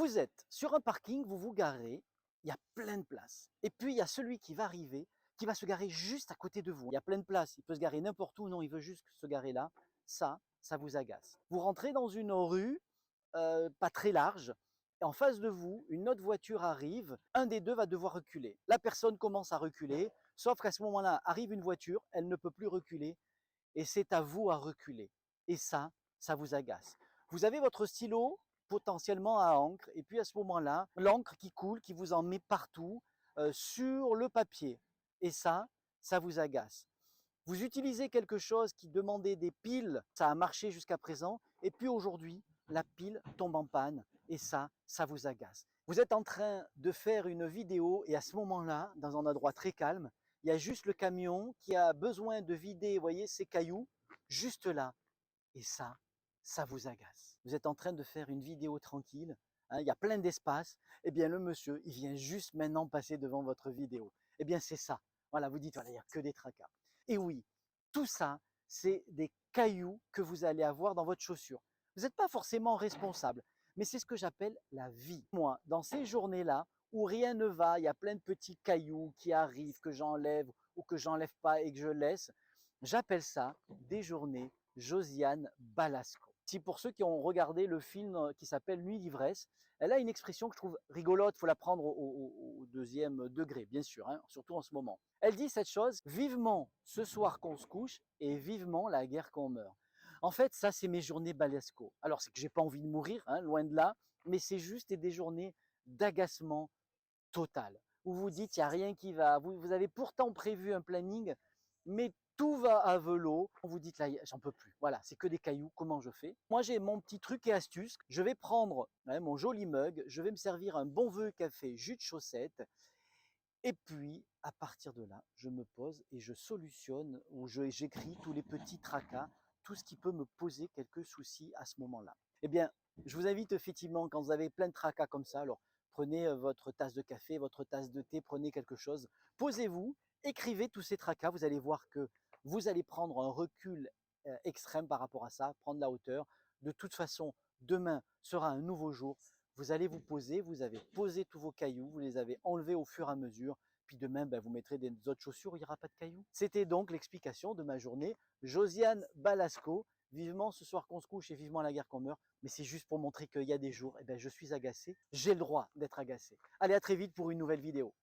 Vous êtes sur un parking, vous vous garez, il y a plein de places. Et puis il y a celui qui va arriver, qui va se garer juste à côté de vous. Il y a plein de places, il peut se garer n'importe où, non, il veut juste se garer là. Ça vous agace. Vous rentrez dans une rue pas très large, et en face de vous, une autre voiture arrive, un des deux va devoir reculer. La personne commence à reculer, sauf qu'à ce moment-là, arrive une voiture, elle ne peut plus reculer, et c'est à vous à reculer. Et ça vous agace. Vous avez votre stylo potentiellement à encre, et puis à ce moment-là, l'encre qui coule, qui vous en met partout sur le papier. Et ça vous agace. Vous utilisez quelque chose qui demandait des piles, ça a marché jusqu'à présent, et puis aujourd'hui, la pile tombe en panne, et ça vous agace. Vous êtes en train de faire une vidéo, et à ce moment-là, dans un endroit très calme, il y a juste le camion qui a besoin de vider, vous voyez, ces cailloux, juste là. Et ça vous agace. Vous êtes en train de faire une vidéo tranquille, hein, il y a plein d'espace, et bien le monsieur, il vient juste maintenant passer devant votre vidéo. Eh bien c'est ça. Voilà, vous dites, voilà, il n'y a que des tracas. Et oui, tout ça, c'est des cailloux que vous allez avoir dans votre chaussure. Vous n'êtes pas forcément responsable, mais c'est ce que j'appelle la vie. Moi, dans ces journées-là où rien ne va, il y a plein de petits cailloux qui arrivent, que j'enlève ou que j'enlève pas et que je laisse, j'appelle ça des journées Josiane Balasco. Si pour ceux qui ont regardé le film qui s'appelle Nuit d'ivresse, elle a une expression que je trouve rigolote, il faut la prendre au deuxième degré, bien sûr, hein, surtout en ce moment. Elle dit cette chose, vivement ce soir qu'on se couche et vivement la guerre qu'on meurt. En fait, ça, c'est mes journées Balasco. Alors, c'est que j'ai pas envie de mourir, hein, loin de là, mais c'est juste des journées d'agacement total. Où vous dites, il n'y a rien qui va. Vous avez pourtant prévu un planning, mais tout va à velo. Vous dites, là, j'en peux plus. Voilà, c'est que des cailloux. Comment je fais? Moi, j'ai mon petit truc et astuce. Je vais prendre mon joli mug. Je vais me servir un bon vieux café jus de chaussette. Et puis, à partir de là, je me pose et je solutionne ou j'écris tous les petits tracas, tout ce qui peut me poser quelques soucis à ce moment-là. Eh bien, je vous invite effectivement, quand vous avez plein de tracas comme ça, alors prenez votre tasse de café, votre tasse de thé, prenez quelque chose, posez-vous, écrivez tous ces tracas, vous allez voir que vous allez prendre un recul extrême par rapport à ça, prendre la hauteur. De toute façon, demain sera un nouveau jour. Vous allez vous poser, vous avez posé tous vos cailloux, vous les avez enlevés au fur et à mesure, puis demain, vous mettrez des autres chaussures où il n'y aura pas de cailloux. C'était donc l'explication de ma journée. Josiane Balasco, vivement ce soir qu'on se couche et vivement la guerre qu'on meurt, mais c'est juste pour montrer qu'il y a des jours, je suis agacé, j'ai le droit d'être agacé. Allez, à très vite pour une nouvelle vidéo.